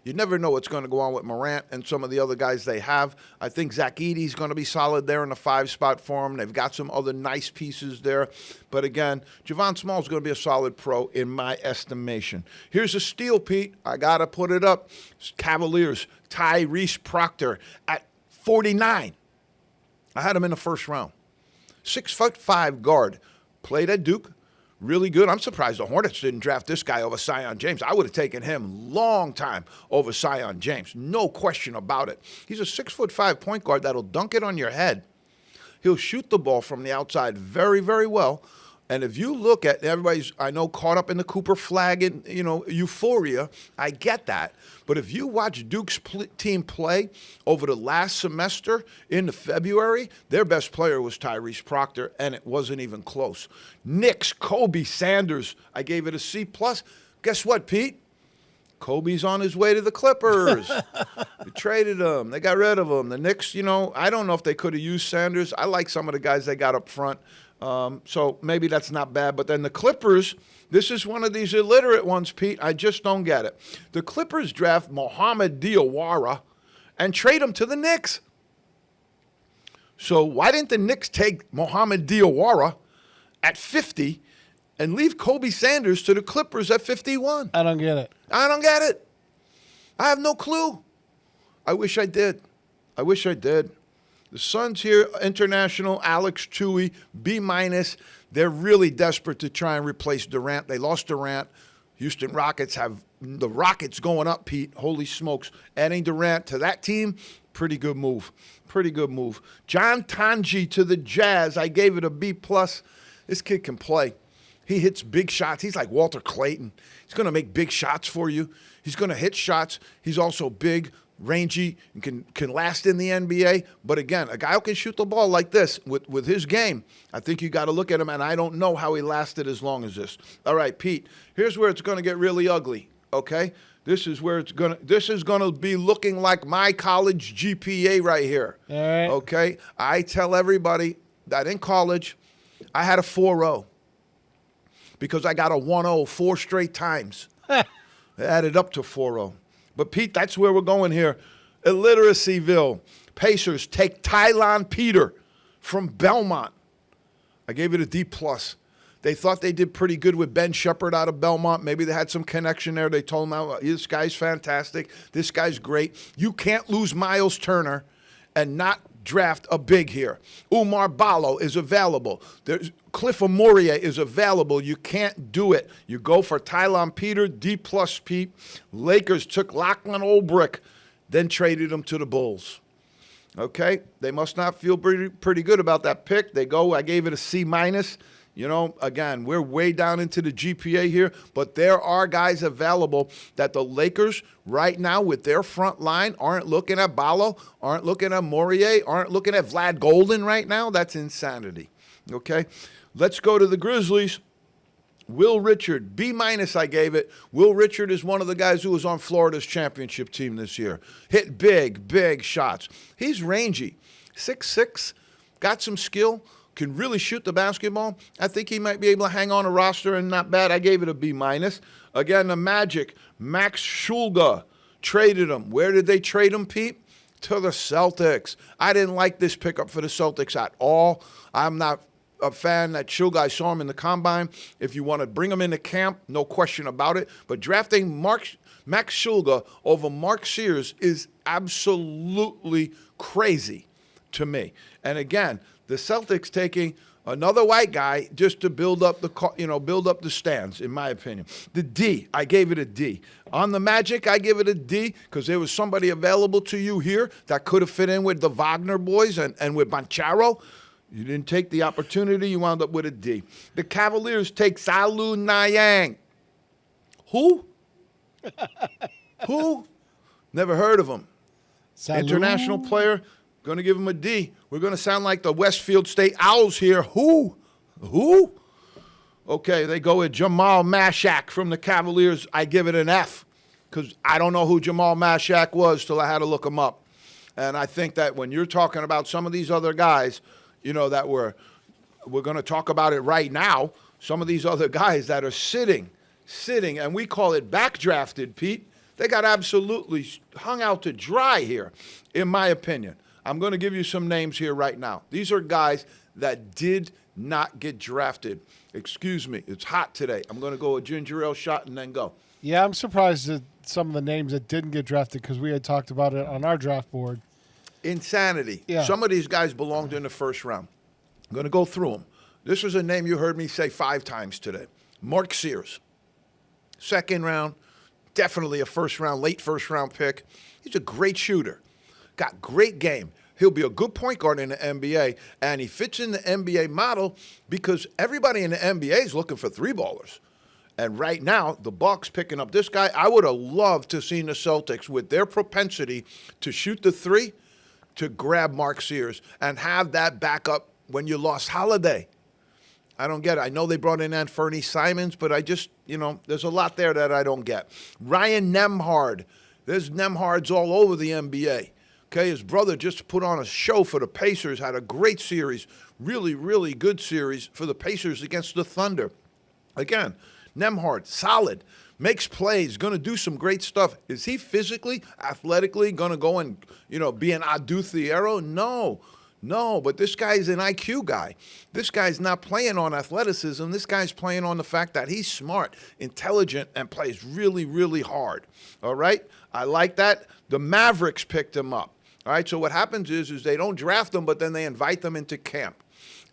Speaker 1: You never know what's going to go on with Morant and some of the other guys they have. I think Zach Edey's going to be solid there in the 5 spot for him. They've got some other nice pieces there. But again, Javon Small's going to be a solid pro in my estimation. Here's a steal, Pete. I got to put it up. Cavaliers, Tyrese Proctor at 49. I had him in the first round. 6'5" guard. Played at Duke. Really good. I'm surprised the Hornets didn't draft this guy over Zion James. I would have taken him long time over Zion James. No question about it. He's a 6'5" point guard that'll dunk it on your head. He'll shoot the ball from the outside very, very well. And if you look at everybody's, I know, caught up in the Cooper flag and, euphoria, I get that. But if you watch Duke's team play over the last semester in February, their best player was Tyrese Proctor, and it wasn't even close. Knicks, Kobe Sanders, I gave it a C+. Guess what, Pete? Kobe's on his way to the Clippers. They traded him. They got rid of him. The Knicks, I don't know if they could have used Sanders. I like some of the guys they got up front. So maybe that's not bad. But then the Clippers, this is one of these illiterate ones, Pete. I just don't get it. The Clippers draft Mohamed Diawara and trade him to the Knicks. So why didn't the Knicks take Mohamed Diawara at 50 and leave Kobe Sanders to the Clippers at 51?
Speaker 2: I don't get it.
Speaker 1: I don't get it. I have no clue. I wish I did. The Suns here, international, Alex Chewy, B-. They're really desperate to try and replace Durant. They lost Durant. Houston Rockets have the Rockets going up, Pete. Holy smokes. Adding Durant to that team, pretty good move. Pretty good move. John Tanji to the Jazz. I gave it a B+. This kid can play. He hits big shots. He's like Walter Clayton. He's going to make big shots for you. He's going to hit shots. He's also big, rangy, and can last in the NBA. But again, a guy who can shoot the ball like this with his game, I think you got to look at him, and I don't know how he lasted as long as this. All right, Pete, here's where it's going to get really ugly, okay? This is going to be looking like my college GPA right here.
Speaker 2: All right.
Speaker 1: Okay? I tell everybody that in college, I had a 4.0 because I got a 1.0 4 straight times. It added up to 4.0. But, Pete, that's where we're going here. Illiteracyville. Pacers take Tylon Peter from Belmont. I gave it a D+. They thought they did pretty good with Ben Shepherd out of Belmont. Maybe they had some connection there. They told him, oh, this guy's fantastic. This guy's great. You can't lose Miles Turner and not draft a big here. Umar Ballo is available. Cliff Amoria is available. You can't do it. You go for Tylon Peter, D+, Pete. Lakers took Lachlan Olbrich, then traded him to the Bulls. Okay? They must not feel pretty good about that pick. I gave it a C-. You know, again, we're way down into the GPA here, but there are guys available that the Lakers right now with their front line aren't looking at Ballo, aren't looking at Morier, aren't looking at Vlad Golden right now. That's insanity. Okay? Let's go to the Grizzlies. Will Richard, B- I gave it. Will Richard is one of the guys who was on Florida's championship team this year. Hit big shots. He's rangy. 6'6", got some skill. Can really shoot the basketball. I think he might be able to hang on a roster and not bad. I gave it a B-. Again, the Magic, Max Shulga, traded him. Where did they trade him, Pete? To the Celtics. I didn't like this pickup for the Celtics at all. I'm not a fan that Shulga. I saw him in the combine. If you want to bring him into camp, no question about it. But drafting Max Shulga over Mark Sears is absolutely crazy to me. And again, the Celtics taking another white guy just to build up the stands, in my opinion. The D, I gave it a D. On the Magic, I give it a D because there was somebody available to you here that could have fit in with the Wagner boys and with Banchero. You didn't take the opportunity. You wound up with a D. The Cavaliers take Salu Nayang. Who? Who? Never heard of him.
Speaker 2: Salu?
Speaker 1: International player. Going to give him a D. We're going to sound like the Westfield State Owls here. Who? Okay, they go with Jamal Mashak from the Cavaliers. I give it an F because I don't know who Jamal Mashak was till I had to look him up. And I think that when you're talking about some of these other guys, you know, that we're going to talk about it right now, some of these other guys that are sitting, and we call it backdrafted, Pete, they got absolutely hung out to dry here, in my opinion. I'm going to give you some names here right now. These are guys that did not get drafted. Excuse me. It's hot today. I'm going to go a ginger ale shot and then go.
Speaker 2: Yeah, I'm surprised at some of the names that didn't get drafted because we had talked about it on our draft board.
Speaker 1: Insanity.
Speaker 2: Yeah.
Speaker 1: Some of these guys belonged in the first round. I'm going to go through them. This was a name you heard me say 5 times today. Mark Sears. Second round. Definitely a late first round pick. He's a great shooter. Got great game. He'll be a good point guard in the NBA, and he fits in the NBA model because everybody in the NBA is looking for 3-ballers. And right now, the Bucks picking up this guy. I would have loved to see the Celtics with their propensity to shoot the 3 to grab Mark Sears and have that backup when you lost Holiday. I don't get it. I know they brought in Anthony Simons, but I just, there's a lot there that I don't get. Ryan Nembhard. There's Nembhards all over the NBA. Okay, his brother just put on a show for the Pacers, had a great series, really, really good series for the Pacers against the Thunder. Again, Nembhard, solid, makes plays, going to do some great stuff. Is he physically, athletically going to go and, be an Adu Thiero? No, but this guy's an IQ guy. This guy's not playing on athleticism. This guy's playing on the fact that he's smart, intelligent, and plays really, really hard. All right? I like that. The Mavericks picked him up. All right, so what happens is they don't draft them, but then they invite them into camp.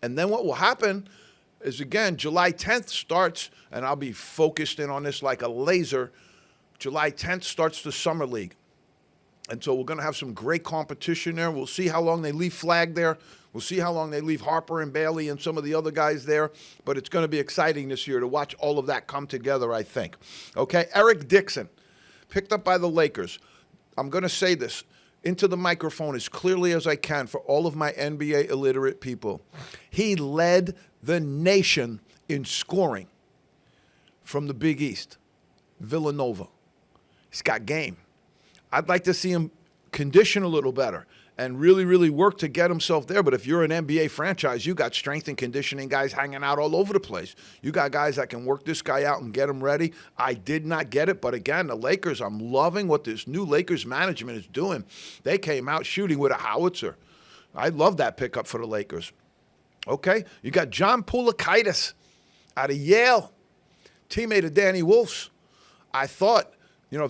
Speaker 1: And then what will happen is, again, July 10th starts, and I'll be focused in on this like a laser. July 10th starts the Summer League. And so we're going to have some great competition there. We'll see how long they leave Flagg there. We'll see how long they leave Harper and Bailey and some of the other guys there. But it's going to be exciting this year to watch all of that come together, I think. Okay, Eric Dixon, picked up by the Lakers. I'm going to say this into the microphone as clearly as I can for all of my NBA illiterate people. He led the nation in scoring from the Big East, Villanova. He's got game. I'd like to see him condition a little better and really, really work to get himself there. But if you're an NBA franchise, you got strength and conditioning guys hanging out all over the place. You got guys that can work this guy out and get him ready. I did not get it. But again, the Lakers, I'm loving what this new Lakers management is doing. They came out shooting with a howitzer. I love that pickup for the Lakers. Okay, you got John Poulikitis out of Yale, teammate of Danny Wolf's. I thought,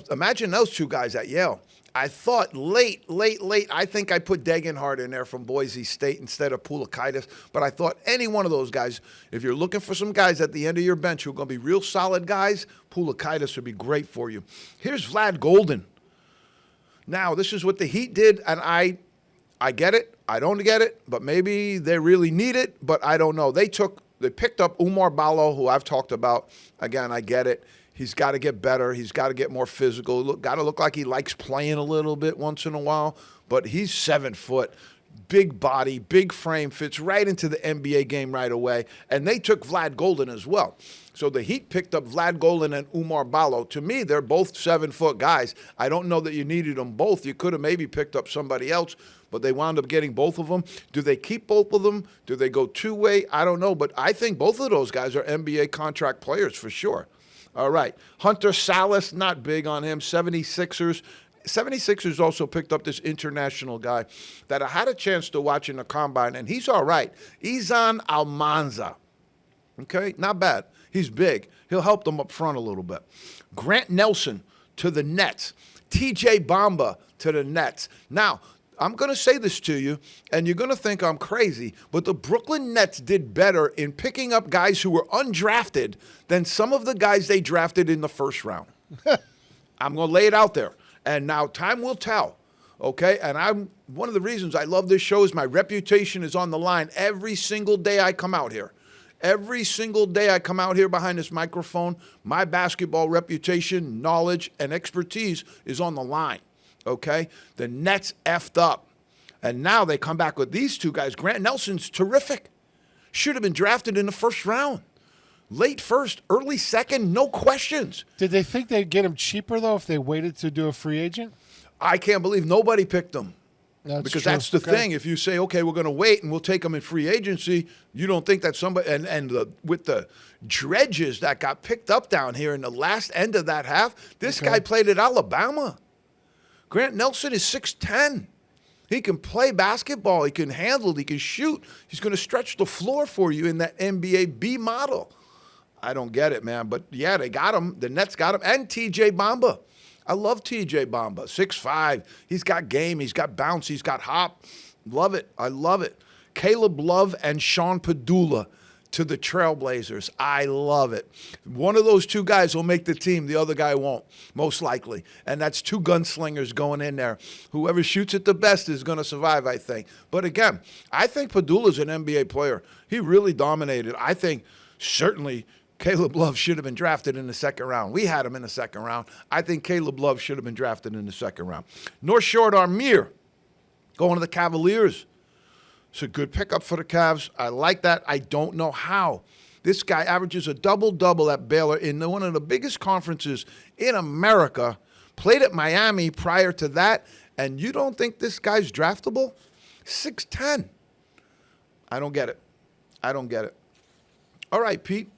Speaker 1: imagine those two guys at Yale. I thought late, I think I put Degenhardt in there from Boise State instead of Poulikitis. But I thought any one of those guys, if you're looking for some guys at the end of your bench who are going to be real solid guys, Poulikitis would be great for you. Here's Vlad Golden. Now, this is what the Heat did, and I get it. I don't get it, but maybe they really need it, but I don't know. They picked up Oumar Ballo, who I've talked about. Again, I get it. He's got to get better. He's got to get more physical. Got to look like he likes playing a little bit once in a while. But he's 7 foot, big body, big frame, fits right into the NBA game right away. And they took Vlad Golden as well. So the Heat picked up Vlad Golden and Oumar Ballo. To me, they're both 7 foot guys. I don't know that you needed them both. You could have maybe picked up somebody else, but they wound up getting both of them. Do they keep both of them? Do they go two-way? I don't know. But I think both of those guys are NBA contract players for sure. All right. Hunter Salas, not big on him. 76ers. 76ers also picked up this international guy that I had a chance to watch in the combine, and he's all right. Izan Almanza. Okay, not bad. He's big. He'll help them up front a little bit. Grant Nelson to the Nets. TJ Bamba to the Nets. Now, I'm going to say this to you, and you're going to think I'm crazy, but the Brooklyn Nets did better in picking up guys who were undrafted than some of the guys they drafted in the first round. I'm going to lay it out there. And now time will tell, okay? And one of the reasons I love this show is my reputation is on the line every single day I come out here. Every single day I come out here behind this microphone, my basketball reputation, knowledge, and expertise is on the line. Okay, the Nets effed up. And now they come back with these two guys. Grant Nelson's terrific. Should have been drafted in the first round. Late first, early second, no questions.
Speaker 2: Did they think they'd get him cheaper, though, if they waited to do a free agent?
Speaker 1: I can't believe nobody picked him.
Speaker 2: That's
Speaker 1: because
Speaker 2: true.
Speaker 1: that's the thing. If you say, okay, we're going to wait and we'll take them in free agency, you don't think that somebody with the dredges that got picked up down here in the last end of that half, this guy played at Alabama. Grant Nelson is 6'10". He can play basketball. He can handle it. He can shoot. He's going to stretch the floor for you in that NBA B model. I don't get it, man. But, yeah, they got him. The Nets got him. And TJ Bamba. I love TJ Bamba. 6'5". He's got game. He's got bounce. He's got hop. Love it. I love it. Caleb Love and Sean Padula to the Trailblazers. I love it. One of those two guys will make the team. The other guy won't, most likely. And that's two gunslingers going in there. Whoever shoots it the best is going to survive, I think. But again, I think Padula's an NBA player. He really dominated. I think certainly Caleb Love should have been drafted in the second round. We had him in the second round. I think Caleb Love should have been drafted in the second round. North Shore Armir going to the Cavaliers. It's a good pickup for the Cavs. I like that. I don't know how. This guy averages a double-double at Baylor in one of the biggest conferences in America. Played at Miami prior to that, and you don't think this guy's draftable? 6'10". I don't get it. I don't get it. All right, Pete,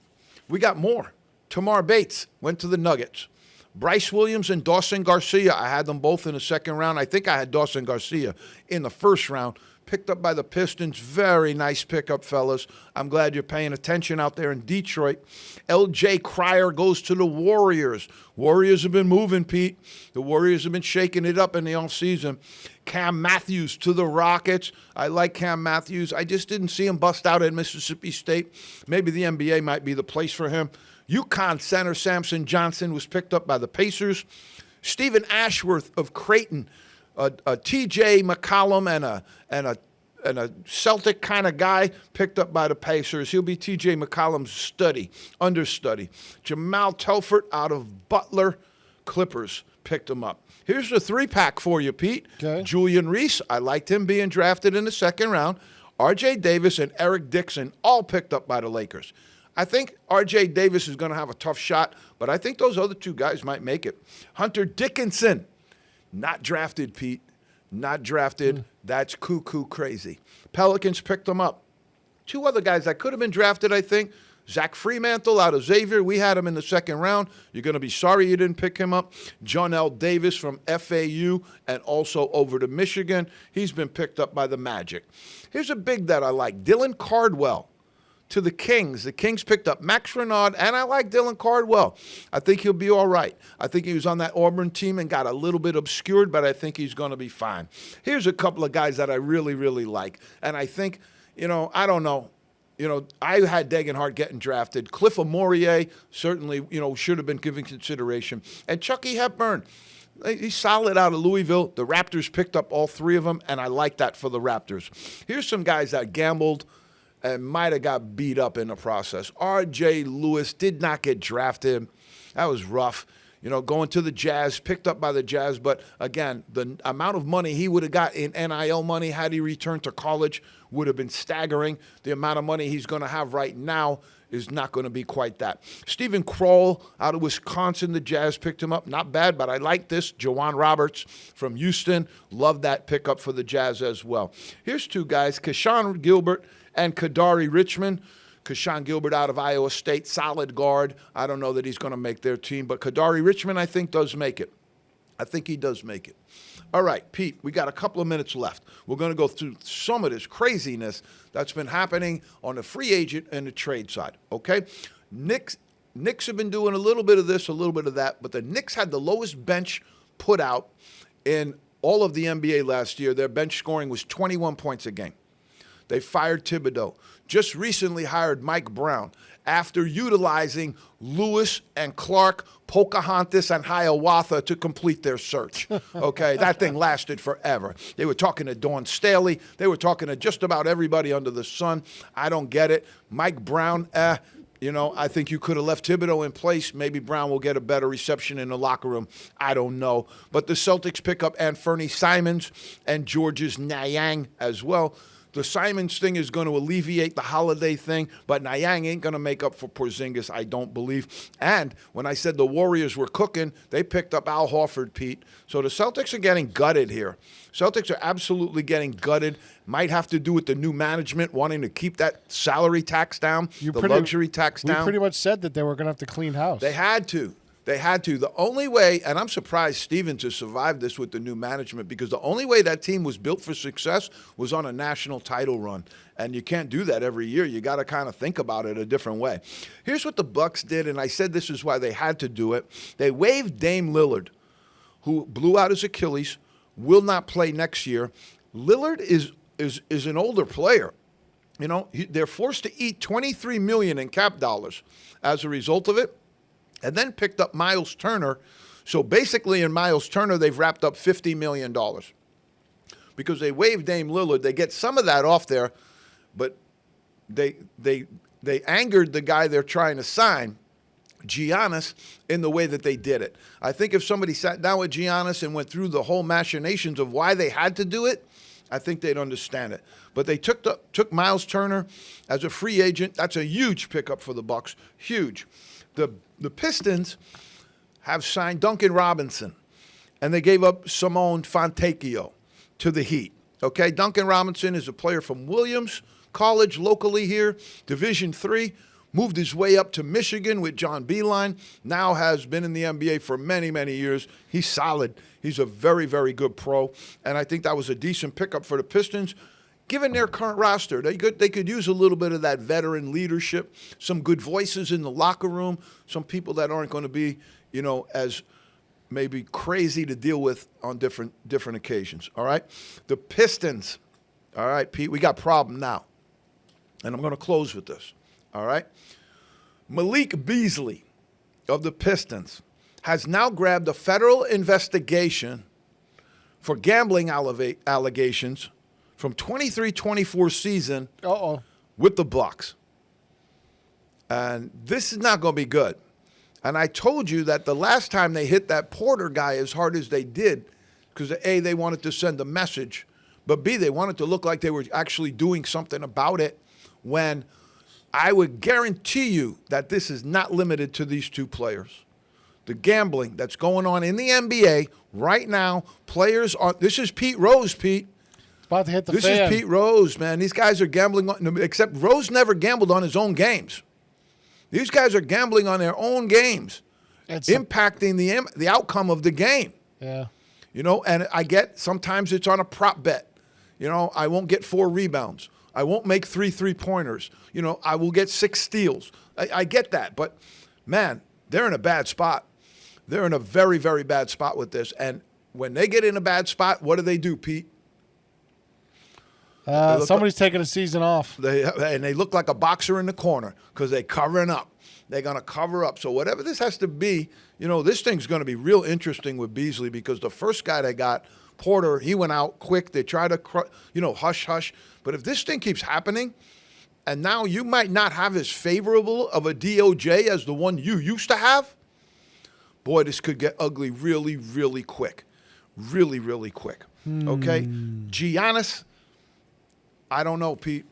Speaker 1: we got more. Tamar Bates went to the Nuggets. Bryce Williams and Dawson Garcia, I had them both in the second round. I think I had Dawson Garcia in the first round. picked up by the Pistons. Very nice pickup, fellas. I'm glad you're paying attention out there in Detroit. L.J. Cryer goes to the Warriors. Warriors have been moving, Pete. The Warriors have been shaking it up in the offseason. Cam Matthews to the Rockets. I like Cam Matthews. I just didn't see him bust out at Mississippi State. Maybe the NBA might be the place for him. UConn center Samson Johnson was picked up by the Pacers. Stephen Ashworth of Creighton, a T.J. McCollum and a Celtic kind of guy picked up by the Pacers. He'll be T.J. McCollum's understudy. Jamal Telford out of Butler, Clippers picked him up. Here's the 3-pack for you, Pete.
Speaker 2: Okay.
Speaker 1: Julian Reese, I liked him being drafted in the second round. R.J. Davis and Eric Dixon, all picked up by the Lakers. I think R.J. Davis is going to have a tough shot, but I think those other two guys might make it. Hunter Dickinson, not drafted, Pete. Not drafted. That's cuckoo crazy. Pelicans picked him up. Two other guys that could have been drafted, I think. Zach Fremantle out of Xavier. We had him in the second round. You're going to be sorry you didn't pick him up. John L. Davis from FAU and also over to Michigan. He's been picked up by the Magic. Here's a big that I like. Dylan Cardwell to the Kings. The Kings picked up Max Renard, and I like Dylan Cardwell. I think he'll be all right. I think he was on that Auburn team and got a little bit obscured, but I think he's going to be fine. Here's a couple of guys that I really, really like, and I think, I don't know. I had Degenhardt getting drafted. Cliff Amourier certainly, should have been given consideration. And Chucky Hepburn, he's solid out of Louisville. The Raptors picked up all three of them, and I like that for the Raptors. Here's some guys that gambled and might have got beat up in the process. R.J. Lewis did not get drafted. That was rough. Going to the Jazz, picked up by the Jazz. But, again, the amount of money he would have got in NIL money had he returned to college would have been staggering. The amount of money he's going to have right now is not going to be quite that. Stephen Kroll out of Wisconsin, the Jazz picked him up. Not bad, but I like this. Jawan Roberts from Houston. Love that pickup for the Jazz as well. Here's two guys, Keshawn Gilbert and Kadari Richmond. Keshawn Gilbert out of Iowa State, solid guard. I don't know that he's going to make their team, but Kadari Richmond, I think, does make it. I think he does make it. All right, Pete, we got a couple of minutes left. We're going to go through some of this craziness that's been happening on the free agent and the trade side, okay? Knicks have been doing a little bit of this, a little bit of that, but the Knicks had the lowest bench put out in all of the NBA last year. Their bench scoring was 21 points a game. They fired Thibodeau. Just recently hired Mike Brown after utilizing Lewis and Clark, Pocahontas, and Hiawatha to complete their search. Okay, that thing lasted forever. They were talking to Dawn Staley. They were talking to just about everybody under the sun. I don't get it. Mike Brown, I think you could have left Thibodeau in place. Maybe Brown will get a better reception in the locker room. I don't know. But the Celtics pick up Anthony Simons and Georges Niang as well. The Simons thing is going to alleviate the Holiday thing, but Niang ain't going to make up for Porzingis, I don't believe. And when I said the Warriors were cooking, they picked up Al Horford, Pete. So the Celtics are getting gutted here. Celtics are absolutely getting gutted. Might have to do with the new management wanting to keep that salary tax down, luxury tax down.
Speaker 2: We pretty much said that they were going to have to clean house.
Speaker 1: They had to. They had to. The only way, and I'm surprised Stevens has survived this with the new management, because the only way that team was built for success was on a national title run. And you can't do that every year. You got to kind of think about it a different way. Here's what the Bucks did, and I said this is why they had to do it. They waived Dame Lillard, who blew out his Achilles, will not play next year. Lillard is an older player. They're forced to eat $23 million in cap dollars as a result of it. And then picked up Miles Turner. So basically in Miles Turner, they've wrapped up $50 million. Because they waived Dame Lillard. They get some of that off there, but they angered the guy they're trying to sign, Giannis, in the way that they did it. I think if somebody sat down with Giannis and went through the whole machinations of why they had to do it, I think they'd understand it. But they took Miles Turner as a free agent. That's a huge pickup for the Bucks. Huge. The Pistons have signed Duncan Robinson, and they gave up Simone Fontecchio to the Heat. Okay, Duncan Robinson is a player from Williams College locally here, Division III, moved his way up to Michigan with John Beilein, now has been in the NBA for many, many years. He's solid. He's a very, very good pro, and I think that was a decent pickup for the Pistons. given their current roster. They could use a little bit of that veteran leadership, some good voices in the locker room, some people that aren't going to be, as maybe crazy to deal with on different occasions. All right? The Pistons. All right, Pete, we got a problem now. And I'm going to close with this. All right? Malik Beasley of the Pistons has now grabbed a federal investigation for gambling allegations from 23-24 season with the Bucks. And this is not going to be good. And I told you that the last time they hit that Porter guy as hard as they did, because A, they wanted to send a message, but B, they wanted to look like they were actually doing something about it, when I would guarantee you that this is not limited to these two players. The gambling that's going on in the NBA right now, players are – this is Pete Rose, Pete.
Speaker 2: It's about to hit the
Speaker 1: This
Speaker 2: fan.
Speaker 1: is Pete Rose, man. These guys are gambling – except Rose never gambled on his own games. These guys are gambling on their own games, impacting the outcome of the game.
Speaker 2: Yeah.
Speaker 1: And I get sometimes it's on a prop bet. I won't get 4 rebounds. I won't make 3 3-pointers. I will get 6 steals. I get that. But, man, they're in a bad spot. They're in a very, very bad spot with this. And when they get in a bad spot, what do, Pete?
Speaker 2: Somebody's taking a season off.
Speaker 1: They look like a boxer in the corner because they're covering up. They're going to cover up. So whatever this has to be, this thing's going to be real interesting with Beasley, because the first guy they got, Porter, he went out quick. They tried to, hush, hush. But if this thing keeps happening, and now you might not have as favorable of a DOJ as the one you used to have, boy, this could get ugly really, really quick. Really, really quick. Okay? Giannis, I don't know, Pete.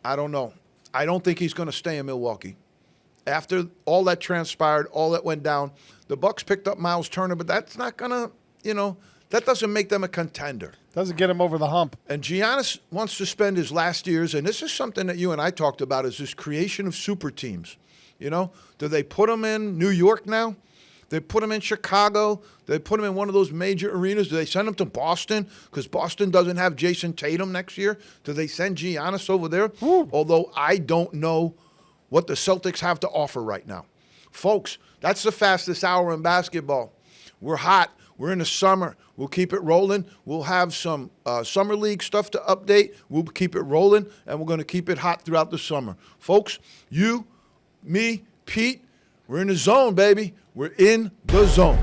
Speaker 1: I don't know. I don't think he's going to stay in Milwaukee. After all that transpired, all that went down, the Bucks picked up Miles Turner, but that's not going to, that doesn't make them a contender.
Speaker 2: Doesn't get him over the hump.
Speaker 1: And Giannis wants to spend his last years, and this is something that you and I talked about, is this creation of super teams. Do they put him in New York now? They put him in Chicago. They put him in one of those major arenas. Do they send him to Boston because Boston doesn't have Jason Tatum next year? Do they send Giannis over there?
Speaker 2: Ooh.
Speaker 1: Although I don't know what the Celtics have to offer right now. Folks, that's the fastest hour in basketball. We're hot. We're in the summer. We'll keep it rolling. We'll have some summer league stuff to update. We'll keep it rolling, and we're going to keep it hot throughout the summer. Folks, you, me, Pete, we're in the zone, baby. We're in the zone.